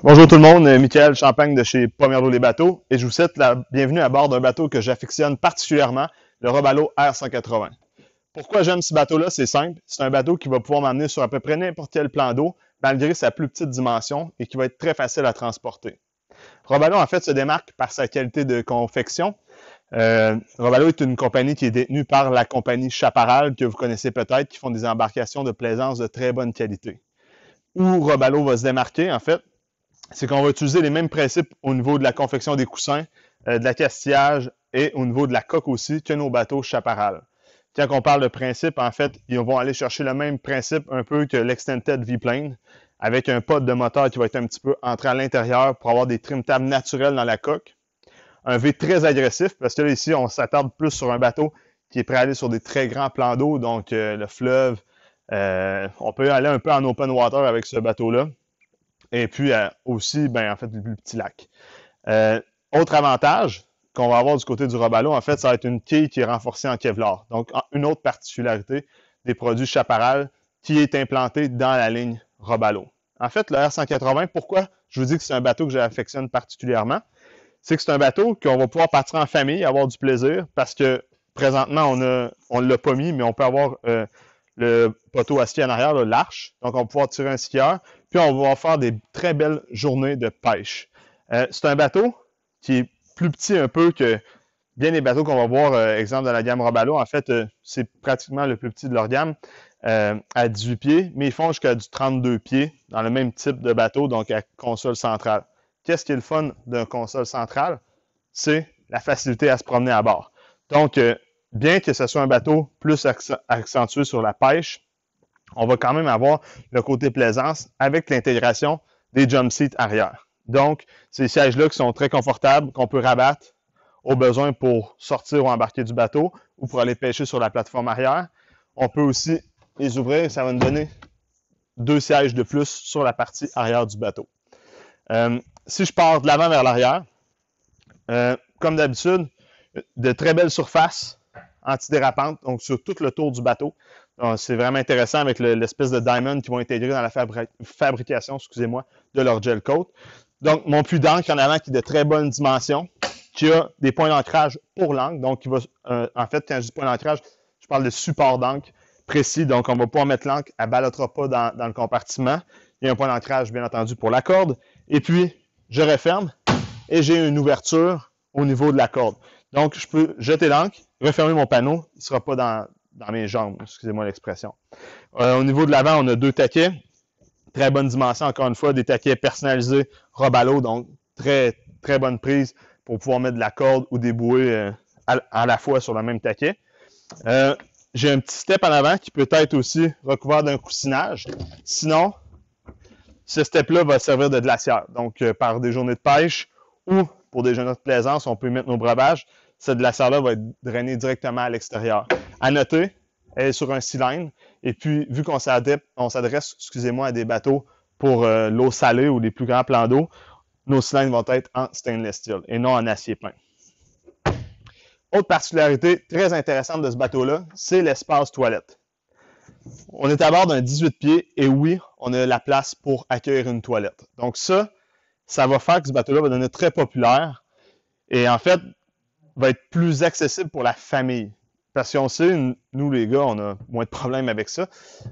Bonjour tout le monde, Michael Champagne de chez Pomerleau les bateaux et je vous souhaite la bienvenue à bord d'un bateau que j'affectionne particulièrement, le Robalo R180. Pourquoi j'aime ce bateau-là? C'est simple, c'est un bateau qui va pouvoir m'amener sur à peu près n'importe quel plan d'eau malgré sa plus petite dimension et qui va être très facile à transporter. Robalo en fait se démarque par sa qualité de confection. Robalo est une compagnie qui est détenue par la compagnie Chaparral que vous connaissez peut-être, qui font des embarcations de plaisance de très bonne qualité. Où Robalo va se démarquer en fait, c'est qu'on va utiliser les mêmes principes au niveau de la confection des coussins, de l'accastillage et au niveau de la coque aussi que nos bateaux Chaparral. Quand on parle de principe, en fait, ils vont aller chercher le même principe un peu que l'Extended V-Plane, avec un pod de moteur qui va être un petit peu entré à l'intérieur pour avoir des trim tabs naturels dans la coque. Un V très agressif, parce que là, ici, on s'attarde plus sur un bateau qui est prêt à aller sur des très grands plans d'eau, donc le fleuve. On peut aller un peu en open water avec ce bateau-là. Et puis aussi, ben, en fait, le plus petit lac. Autre avantage qu'on va avoir du côté du Robalo, en fait, ça va être une quille qui est renforcée en Kevlar. Donc, une autre particularité des produits Chaparral qui est implantée dans la ligne Robalo. En fait, le R180, pourquoi je vous dis que c'est un bateau que j'affectionne particulièrement? C'est que c'est un bateau qu'on va pouvoir partir en famille, avoir du plaisir, parce que présentement, on ne l'a pas mis, mais on peut avoir le poteau à ski en arrière, l'arche. Donc, on va pouvoir tirer un skieur. Puis, on va faire des très belles journées de pêche. C'est un bateau qui est plus petit un peu que bien les bateaux qu'on va voir, exemple, dans la gamme Robalo. En fait, c'est pratiquement le plus petit de leur gamme à 18 pieds, mais ils font jusqu'à du 32 pieds dans le même type de bateau, donc à console centrale. Qu'est-ce qui est le fun d'un console centrale? C'est la facilité à se promener à bord. Donc, bien que ce soit un bateau plus accentué sur la pêche, on va quand même avoir le côté plaisance avec l'intégration des jump seats arrière. Donc, ces sièges-là qui sont très confortables, qu'on peut rabattre au besoin pour sortir ou embarquer du bateau ou pour aller pêcher sur la plateforme arrière. On peut aussi les ouvrir, ça va nous donner 2 sièges de plus sur la partie arrière du bateau. Si je pars de l'avant vers l'arrière, comme d'habitude, de très belles surfaces antidérapantes, donc sur tout le tour du bateau. C'est vraiment intéressant avec l'espèce de diamond qu'ils vont intégrer dans la fabrication, excusez-moi, de leur gel coat. Donc, mon puits d'encre en avant qui est de très bonne dimension, qui a des points d'ancrage pour l'encre. Donc, qui va, en fait, quand je dis point d'ancrage, je parle de support d'encre précis. Donc, on va pouvoir mettre l'encre, elle ne ballottera pas dans le compartiment. Il y a un point d'ancrage, bien entendu, pour la corde. Et puis, je referme et j'ai une ouverture au niveau de la corde. Donc, je peux jeter l'encre, refermer mon panneau, il ne sera pas dans mes jambes, excusez-moi l'expression. Au niveau de l'avant, on a 2 taquets, très bonne dimension, encore une fois, des taquets personnalisés Robalo, donc très, très bonne prise pour pouvoir mettre de la corde ou des bouées à la fois sur le même taquet. J'ai un petit step en avant qui peut être aussi recouvert d'un coussinage. Sinon, ce step-là va servir de glacière. Donc, par des journées de pêche ou pour des journées de plaisance, on peut mettre nos breuvages. Cette glacière-là va être drainée directement à l'extérieur. À noter, elle est sur un cylindre. Et puis, vu qu'on s'adresse, excusez-moi, à des bateaux pour l'eau salée ou les plus grands plans d'eau, nos cylindres vont être en stainless steel et non en acier peint. Autre particularité très intéressante de ce bateau-là, c'est l'espace toilette. On est à bord d'un 18 pieds et oui, on a la place pour accueillir une toilette. Donc ça va faire que ce bateau-là va devenir très populaire et en fait, va être plus accessible pour la famille. Parce qu'on sait, nous les gars, on a moins de problèmes avec ça.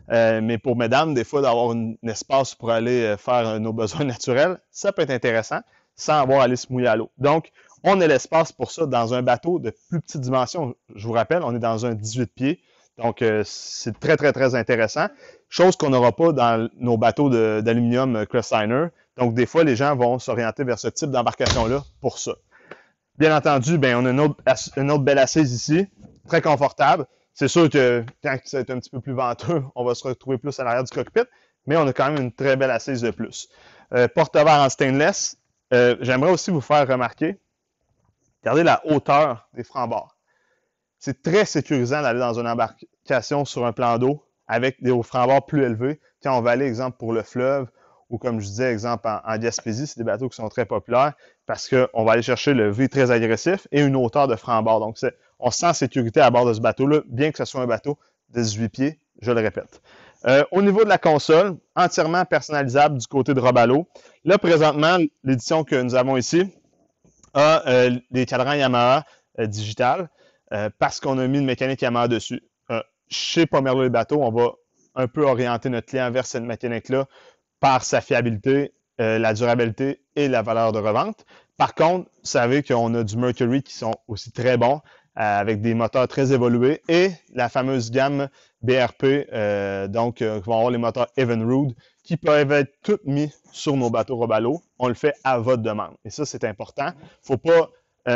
Mais pour mesdames, des fois, d'avoir un espace pour aller faire nos besoins naturels, ça peut être intéressant sans avoir à aller se mouiller à l'eau. Donc, on a l'espace pour ça dans un bateau de plus petite dimension. Je vous rappelle, on est dans un 18 pieds. Donc, c'est très, très, très intéressant. Chose qu'on n'aura pas dans nos bateaux d'aluminium Crossliner. Donc, des fois, les gens vont s'orienter vers ce type d'embarcation-là pour ça. Bien entendu, ben, on a une autre belle assise ici, très confortable. C'est sûr que quand ça va être un petit peu plus venteux, on va se retrouver plus à l'arrière du cockpit, mais on a quand même une très belle assise de plus. Porte-verre en stainless. J'aimerais aussi vous faire remarquer, regardez la hauteur des francs-bords. C'est très sécurisant d'aller dans une embarcation sur un plan d'eau avec des francs-bords plus élevés quand on va aller, exemple, pour le fleuve ou comme je disais, exemple, en Gaspésie, c'est des bateaux qui sont très populaires parce qu'on va aller chercher le V très agressif et une hauteur de franc-bord. Donc, on se sent en sécurité à bord de ce bateau-là, bien que ce soit un bateau de 18 pieds, je le répète. Au niveau de la console, entièrement personnalisable du côté de Robalo. Là, présentement, l'édition que nous avons ici a des cadrans Yamaha digital parce qu'on a mis une mécanique Yamaha dessus. Chez Pomerleau et Bateaux, on va un peu orienter notre client vers cette mécanique-là par sa fiabilité, la durabilité et la valeur de revente. Par contre, vous savez qu'on a du Mercury qui sont aussi très bons, avec des moteurs très évolués, et la fameuse gamme BRP, donc qui vont avoir les moteurs Evinrude, qui peuvent être tous mis sur nos bateaux Robalo. On le fait à votre demande. Et ça, c'est important. Il ne faut pas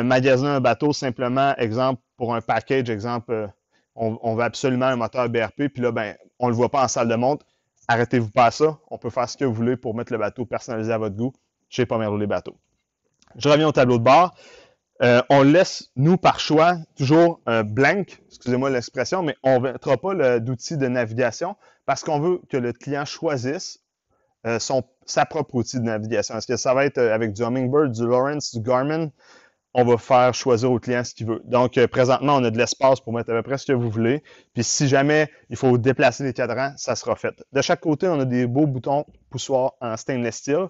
magasiner un bateau simplement, exemple, pour un package, exemple, on veut absolument un moteur BRP, puis là, ben, on ne le voit pas en salle de montre. Arrêtez-vous pas à ça. On peut faire ce que vous voulez pour mettre le bateau personnalisé à votre goût chez Pomerleau les Bateaux. Je reviens au tableau de bord. On laisse, nous, par choix, toujours un blank, excusez-moi l'expression, mais on ne mettra pas d'outil de navigation parce qu'on veut que le client choisisse sa propre outil de navigation. Est-ce que ça va être avec du Humminbird, du Lawrence, du Garmin? On va faire choisir au client ce qu'il veut. Donc, présentement, on a de l'espace pour mettre à peu près ce que vous voulez. Puis, si jamais il faut déplacer les cadrans, ça sera fait. De chaque côté, on a des beaux boutons poussoirs en stainless steel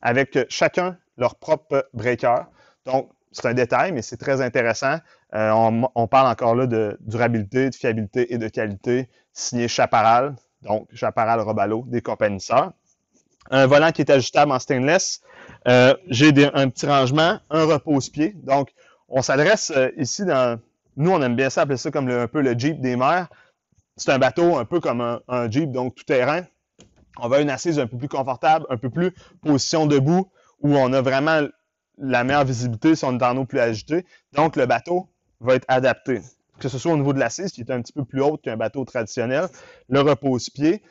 avec chacun leur propre breaker. Donc, c'est un détail, mais c'est très intéressant. On parle encore là de durabilité, de fiabilité et de qualité, signé Chaparral, donc Chaparral Robalo, des compagnies sœurs. Un volant qui est ajustable en stainless. J'ai un petit rangement, un repose-pied. Donc, on s'adresse ici dans... Nous, on aime bien ça, appeler ça comme un peu le Jeep des mers. C'est un bateau un peu comme un Jeep, donc tout-terrain. On veut une assise un peu plus confortable, un peu plus position debout, où on a vraiment la meilleure visibilité si on est dans l'eau plus agitée. Donc, le bateau va être adapté. Que ce soit au niveau de l'assise, qui est un petit peu plus haute qu'un bateau traditionnel, le repose-pied.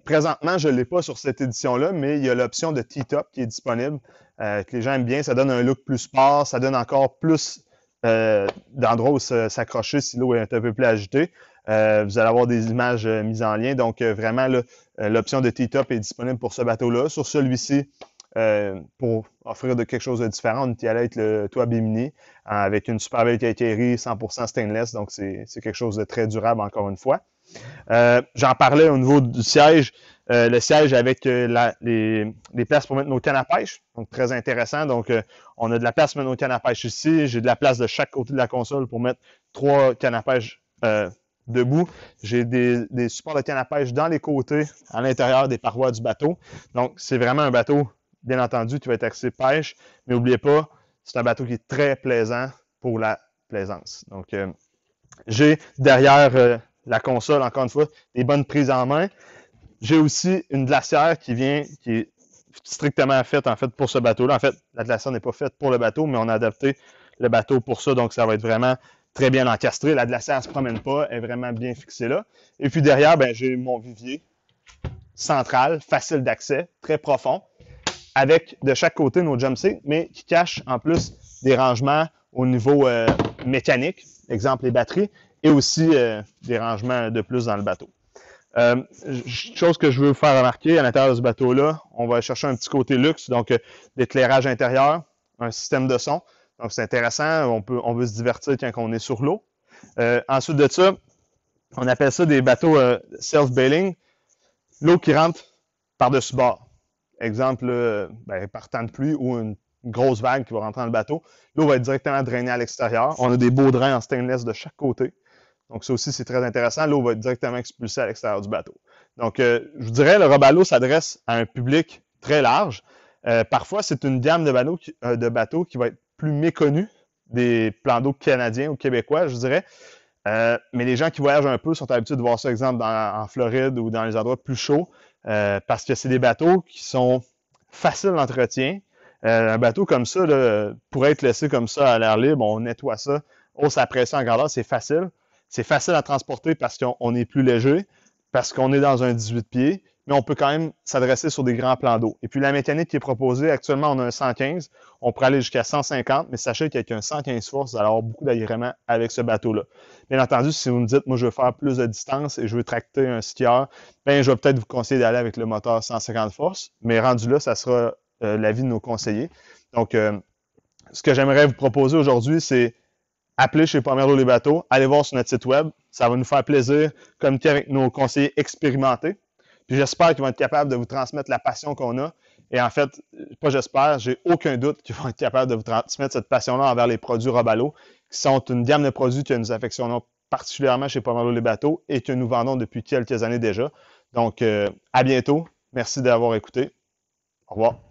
Présentement, je ne l'ai pas sur cette édition-là, mais il y a l'option de T-Top qui est disponible, que les gens aiment bien. Ça donne un look plus sport, ça donne encore plus d'endroits où s'accrocher si l'eau est un peu plus agitée. Vous allez avoir des images mises en lien. Donc, vraiment, l'option de T-Top est disponible pour ce bateau-là. Sur celui-ci, pour offrir quelque chose de différent, on est allé avec le toit Bimini avec une super belle quincaillerie 100% stainless. Donc, c'est quelque chose de très durable, encore une fois. J'en parlais au niveau du siège. Le siège avec les places pour mettre nos cannes à pêche. Donc, très intéressant. Donc, on a de la place pour mettre nos cannes à pêche ici. J'ai de la place de chaque côté de la console pour mettre 3 cannes à pêche debout. J'ai des supports de canne à pêche dans les côtés, à l'intérieur des parois du bateau. Donc, c'est vraiment un bateau, bien entendu, qui va être axé pêche. Mais n'oubliez pas, c'est un bateau qui est très plaisant pour la plaisance. Donc, j'ai derrière la console, encore une fois, des bonnes prises en main. J'ai aussi une glacière qui est strictement faite, en fait, pour ce bateau-là. En fait, la glacière n'est pas faite pour le bateau, mais on a adapté le bateau pour ça, donc ça va être vraiment très bien encastré. La glacière ne se promène pas, elle est vraiment bien fixée là. Et puis derrière, ben, j'ai mon vivier central, facile d'accès, très profond, avec de chaque côté nos jump seats, mais qui cache en plus des rangements au niveau mécanique, exemple les batteries, et aussi des rangements de plus dans le bateau. Chose que je veux vous faire remarquer, à l'intérieur de ce bateau-là, on va chercher un petit côté luxe, donc l'éclairage intérieur, un système de son. Donc c'est intéressant, on veut se divertir quand on est sur l'eau. Ensuite de ça, on appelle ça des bateaux self-bailing, l'eau qui rentre par-dessus bord. Exemple, par temps de pluie ou une grosse vague qui va rentrer dans le bateau, l'eau va être directement drainée à l'extérieur. On a des beaux drains en stainless de chaque côté. Donc, ça aussi, c'est très intéressant. L'eau va être directement expulsée à l'extérieur du bateau. Donc, je vous dirais, le Robalo s'adresse à un public très large. Parfois, c'est une gamme de bateaux qui va être plus méconnue des plans d'eau canadiens ou québécois, je dirais. Mais les gens qui voyagent un peu sont habitués de voir ça, exemple, en Floride ou dans les endroits plus chauds, parce que c'est des bateaux qui sont faciles d'entretien. Un bateau comme ça là, pourrait être laissé comme ça à l'air libre, on nettoie ça, hausse la pression en grandeur, c'est facile. C'est facile à transporter parce qu'on est plus léger, parce qu'on est dans un 18 pieds, mais on peut quand même s'adresser sur des grands plans d'eau. Et puis la mécanique qui est proposée, actuellement on a un 115, on pourrait aller jusqu'à 150, mais sachez qu'avec un 115 force, vous allez avoir beaucoup d'agrément avec ce bateau-là. Bien entendu, si vous me dites, moi je veux faire plus de distance et je veux tracter un skieur, ben je vais peut-être vous conseiller d'aller avec le moteur 150 force, mais rendu là, ça sera l'avis de nos conseillers. Donc, ce que j'aimerais vous proposer aujourd'hui, c'est appelez chez Pomerleau les bateaux, allez voir sur notre site web. Ça va nous faire plaisir de communiquer avec nos conseillers expérimentés. Puis j'espère qu'ils vont être capables de vous transmettre la passion qu'on a. Et en fait, pas j'espère, j'ai aucun doute qu'ils vont être capables de vous transmettre cette passion-là envers les produits Robalo, qui sont une gamme de produits que nous affectionnons particulièrement chez Pomerleau les bateaux et que nous vendons depuis quelques années déjà. Donc, à bientôt. Merci d'avoir écouté. Au revoir.